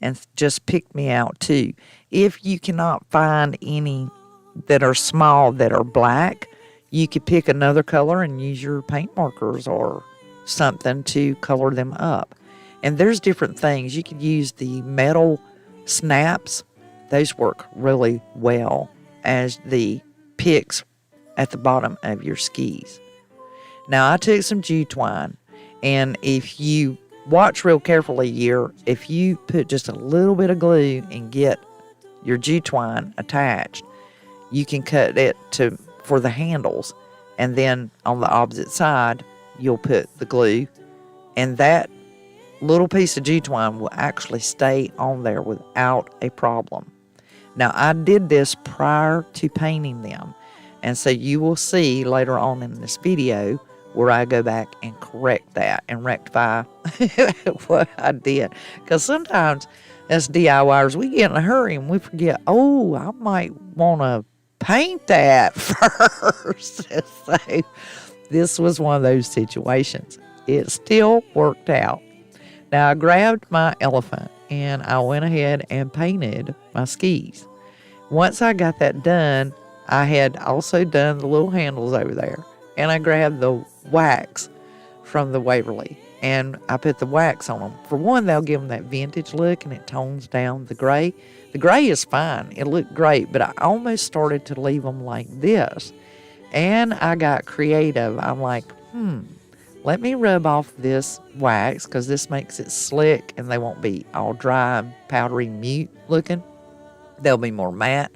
Speaker 1: and just picked me out 2. If you cannot find any that are small that are black, you could pick another color and use your paint markers or something to color them up. And there's different things. You could use the metal snaps. Those work really well as the picks at the bottom of your skis. Now I took some Jew twine, and if you watch real carefully here, if you put just a little bit of glue and get your Jew twine attached, you can cut it for the handles, and then on the opposite side you'll put the glue, and that little piece of Jew twine will actually stay on there without a problem. Now I did this prior to painting them, and so you will see later on in this video where I go back and correct that and rectify what I did. Because sometimes as DIYers we get in a hurry and we forget, oh, I might want to paint that first. So this was one of those situations. It still worked out. Now I grabbed my elephant and I went ahead and painted my skis. Once I got that done, I had also done the little handles over there, and I grabbed the wax from the Waverly and I put the wax on them. For one, they'll give them that vintage look and it tones down the gray. The gray is fine. It looked great, but I almost started to leave them like this. And I got creative. I'm like, let me rub off this wax because this makes it slick and they won't be all dry and powdery mute looking. They'll be more matte.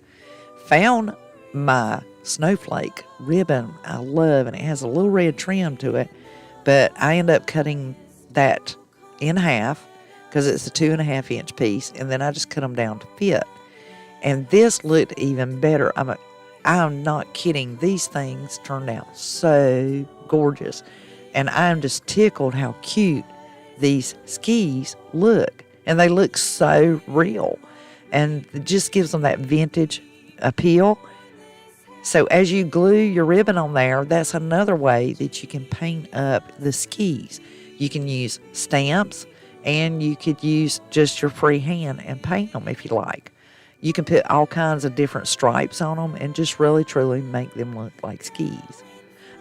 Speaker 1: Found my snowflake ribbon I love, and it has a little red trim to it, but I end up cutting that in half because it's a 2.5-inch piece, and then I just cut them down to fit. And this looked even better. I'm not kidding. These things turned out so gorgeous. And I'm just tickled how cute these skis look. And they look so real. And it just gives them that vintage appeal. So as you glue your ribbon on there, that's another way that you can paint up the skis. You can use stamps, and you could use just your free hand and paint them if you like. You can put all kinds of different stripes on them and just really, truly make them look like skis.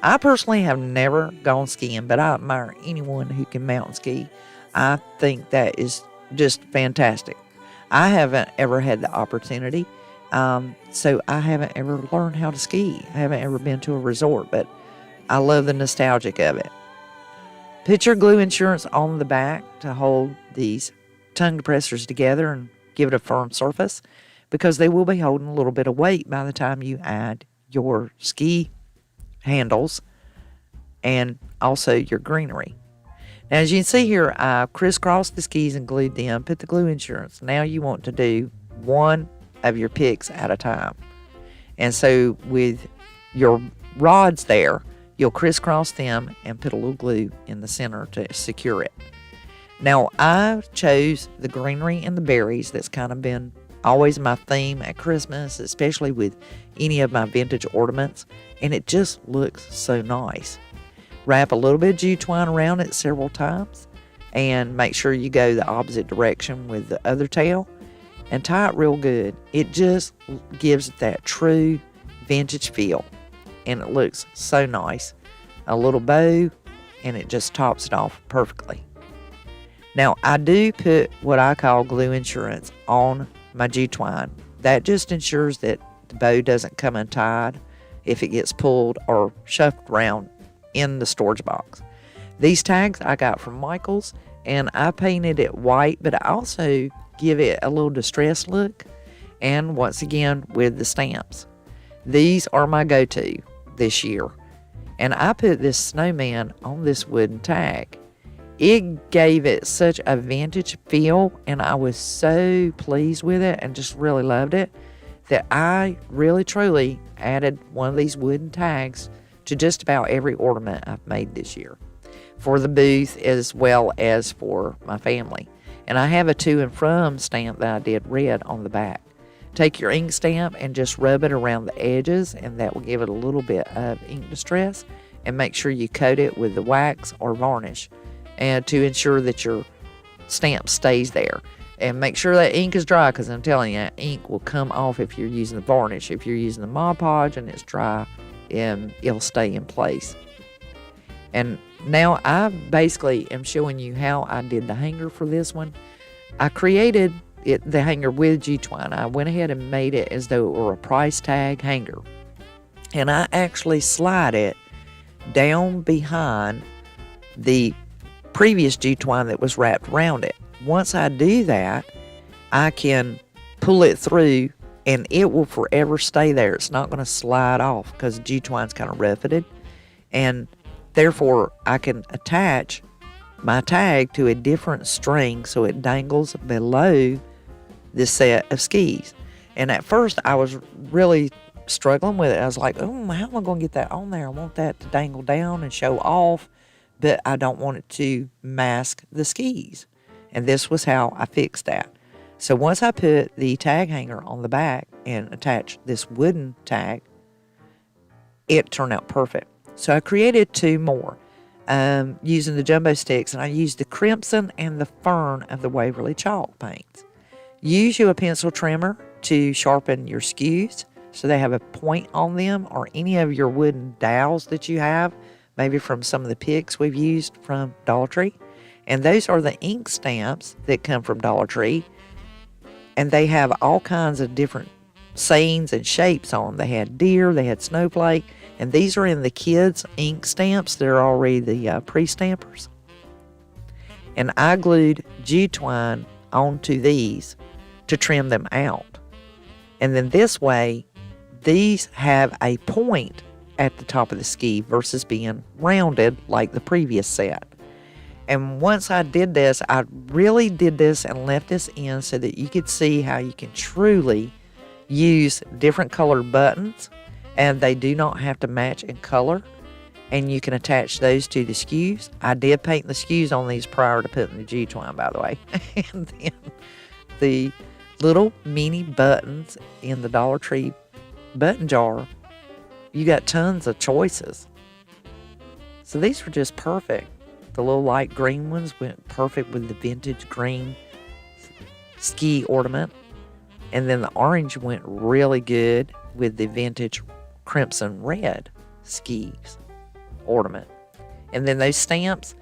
Speaker 1: I personally have never gone skiing, but I admire anyone who can mountain ski. I think that is just fantastic. I haven't ever had the opportunity, so I haven't ever learned how to ski. I haven't ever been to a resort, but I love the nostalgic of it. Put your glue insurance on the back to hold these tongue depressors together and give it a firm surface, because they will be holding a little bit of weight by the time you add your ski handles and also your greenery. Now, as you can see here, I crisscrossed the skis and glued them, put the glue insurance. Now you want to do one of your picks at a time. And so with your rods there, you'll crisscross them and put a little glue in the center to secure it. Now, I chose the greenery and the berries. That's kind of been always my theme at Christmas, especially with any of my vintage ornaments, and it just looks so nice. Wrap a little bit of Jew twine around it several times, and make sure you go the opposite direction with the other tail, and tie it real good. It just gives that true vintage feel. and it looks so nice. A little bow, and it just tops it off perfectly. Now, I do put what I call glue insurance on my G-twine. That just ensures that the bow doesn't come untied if it gets pulled or shoved around in the storage box. These tags I got from Michael's, and I painted it white, but I also give it a little distressed look, and once again with the stamps. These are my go-to this year. And I put this snowman on this wooden tag. It gave it such a vintage feel, and I was so pleased with it and just really loved it that I really truly added one of these wooden tags to just about every ornament I've made this year, for the booth as well as for my family. And I have a to and from stamp that I did red on the back. Take your ink stamp and just rub it around the edges, and that will give it a little bit of ink distress, and make sure you coat it with the wax or varnish, and to ensure that your stamp stays there. And make sure that ink is dry, because I'm telling you, that ink will come off if you're using the varnish. If you're using the Mod Podge and it's dry, it'll stay in place. And now I basically am showing you how I did the hanger for this one. I created the hanger with G-twine. I went ahead and made it as though it were a price tag hanger. And I actually slide it down behind the previous G-twine that was wrapped around it. Once I do that, I can pull it through, and it will forever stay there. It's not going to slide off, because G-twine's kind of roughed, and therefore I can attach my tag to a different string so it dangles below this set of skis. And at first I was really struggling with it. I was like, oh, how am I going to get that on there? I want that to dangle down and show off, but I don't want it to mask the skis. And this was how I fixed that. So once I put the tag hanger on the back and attached this wooden tag, it turned out perfect. So I created two more using the jumbo sticks, and I used the crimson and the fern of the Waverly chalk paints. Use you a pencil trimmer to sharpen your skews so they have a point on them, or any of your wooden dowels that you have, maybe from some of the picks we've used from Dollar Tree. And those are the ink stamps that come from Dollar Tree, and they have all kinds of different sayings and shapes on them. They had deer, they had snowflake, and these are in the kids' ink stamps. They're already the pre-stampers. And I glued G-twine onto these to trim them out. And then this way, these have a point at the top of the ski versus being rounded like the previous set. And once I did this, I really did this and left this in so that you could see how you can truly use different colored buttons, and they do not have to match in color, and you can attach those to the skews. I did paint the skews on these prior to putting the G-twine, by the way. And then the little mini buttons in the Dollar Tree button jar, you got tons of choices. So these were just perfect. The little light green ones went perfect with the vintage green ski ornament. And then the orange went really good with the vintage crimson red skis ornament. And then those stamps,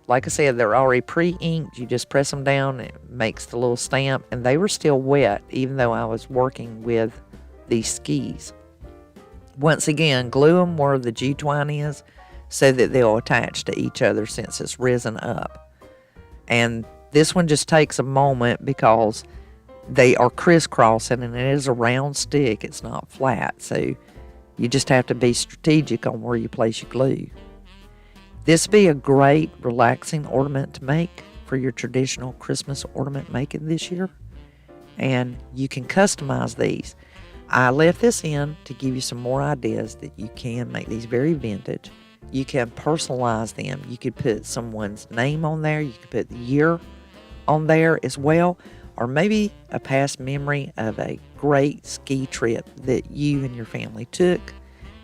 Speaker 1: like I said, they're already pre-inked. You just press them down, and it makes the little stamp. And they were still wet, even though I was working with these skis. Once again, glue them where the G-twine is so that they'll attach to each other since it's risen up. And this one just takes a moment because they are crisscrossing, and it is a round stick. It's not flat. So you just have to be strategic on where you place your glue. This would be a great relaxing ornament to make for your traditional Christmas ornament making this year. And you can customize these. I left this in to give you some more ideas that you can make these very vintage. You can personalize them. You could put someone's name on there. You could put the year on there as well. Or maybe a past memory of a great ski trip that you and your family took.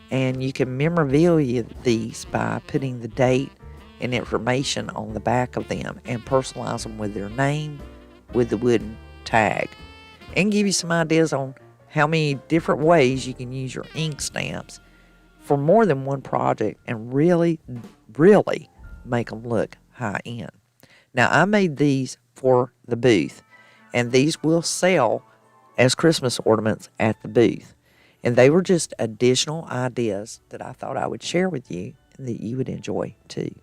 Speaker 1: And you can memorabilia these by putting the date and information on the back of them and personalize them with their name, with the wooden tag. And give you some ideas on how many different ways you can use your ink stamps for more than one project and really, really make them look high end. Now, I made these for the booth, and these will sell as Christmas ornaments at the booth. And they were just additional ideas that I thought I would share with you and that you would enjoy too.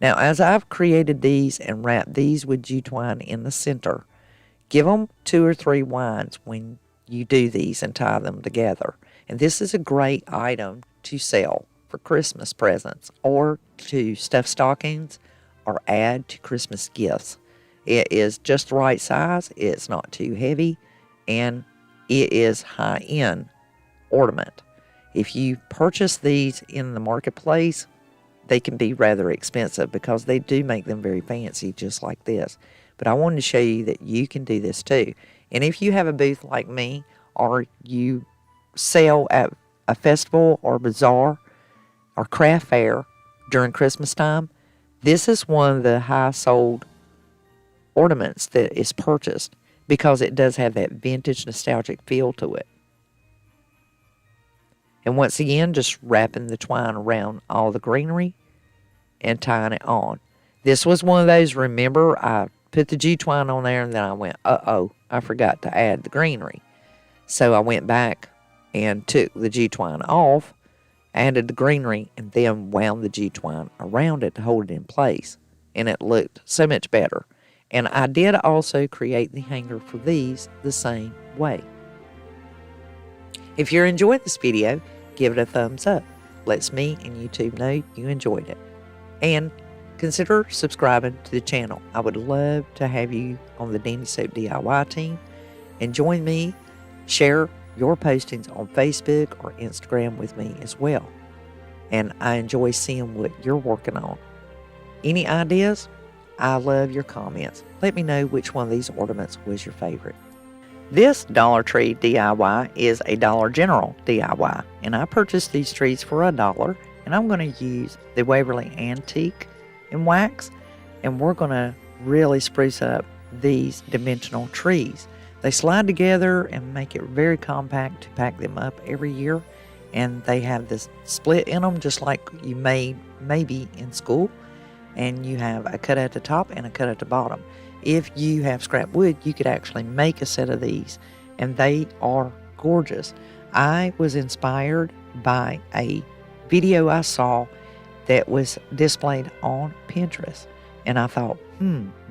Speaker 1: Now, as I've created these and wrapped these with G-twine in the center, give them 2 or 3 winds when you do these and tie them together. And this is a great item to sell for Christmas presents or to stuff stockings or add to Christmas gifts. It is just the right size, it's not too heavy, and it is high-end ornament. If you purchase these in the marketplace, they can be rather expensive because they do make them very fancy just like this. But I wanted to show you that you can do this too. And if you have a booth like me, or you sell at a festival or bazaar or craft fair during Christmas time, this is one of the high sold ornaments that is purchased because it does have that vintage nostalgic feel to it. And once again, just wrapping the twine around all the greenery and tying it on. This was one of those, remember, I put the G-twine on there and then I went, uh-oh, I forgot to add the greenery. So I went back and took the G-twine off, added the greenery, and then wound the G-twine around it to hold it in place. And it looked so much better. And I did also create the hanger for these the same way. If you're enjoying this video, give it a thumbs up. Lets me and YouTube know you enjoyed it. And consider subscribing to the channel. I would love to have you on the Dandy Soap DIY team. And join me, share your postings on Facebook or Instagram with me as well. And I enjoy seeing what you're working on. Any ideas? I love your comments. Let me know which one of these ornaments was your favorite. This Dollar Tree DIY is a Dollar General DIY, and I purchased these trees for $1, and I'm going to use the Waverly Antique in wax, and we're going to really spruce up these dimensional trees. They slide together and make it very compact to pack them up every year, and they have this split in them just like you made maybe in school, and you have a cut at the top and a cut at the bottom. If you have scrap wood, you could actually make a set of these, and they are gorgeous. I was inspired by a video I saw that was displayed on Pinterest, and I thought,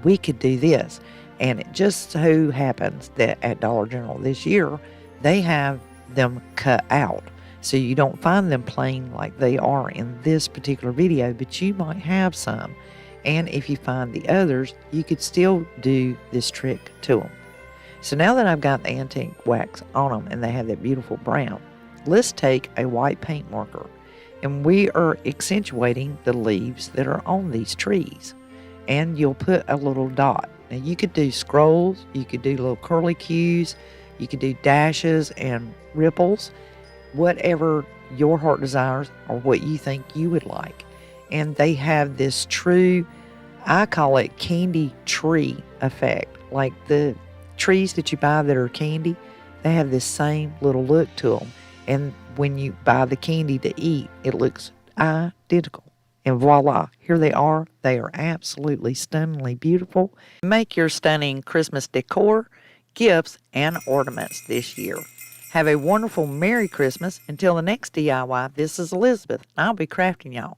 Speaker 1: we could do this. And it just so happens that at Dollar General this year, they have them cut out. So you don't find them plain like they are in this particular video, but you might have some. And if you find the others, you could still do this trick to them. So now that I've got the antique wax on them and they have that beautiful brown, let's take a white paint marker and we are accentuating the leaves that are on these trees. And you'll put a little dot. Now you could do scrolls, you could do little curly cues, you could do dashes and ripples, whatever your heart desires or what you think you would like. And they have this true, I call it candy tree effect. Like the trees that you buy that are candy, they have this same little look to them. And when you buy the candy to eat, it looks identical. And voila, here they are. They are absolutely stunningly beautiful. Make your stunning Christmas decor, gifts, and ornaments this year. Have a wonderful Merry Christmas. Until the next DIY, this is Elizabeth. I'll be crafting y'all.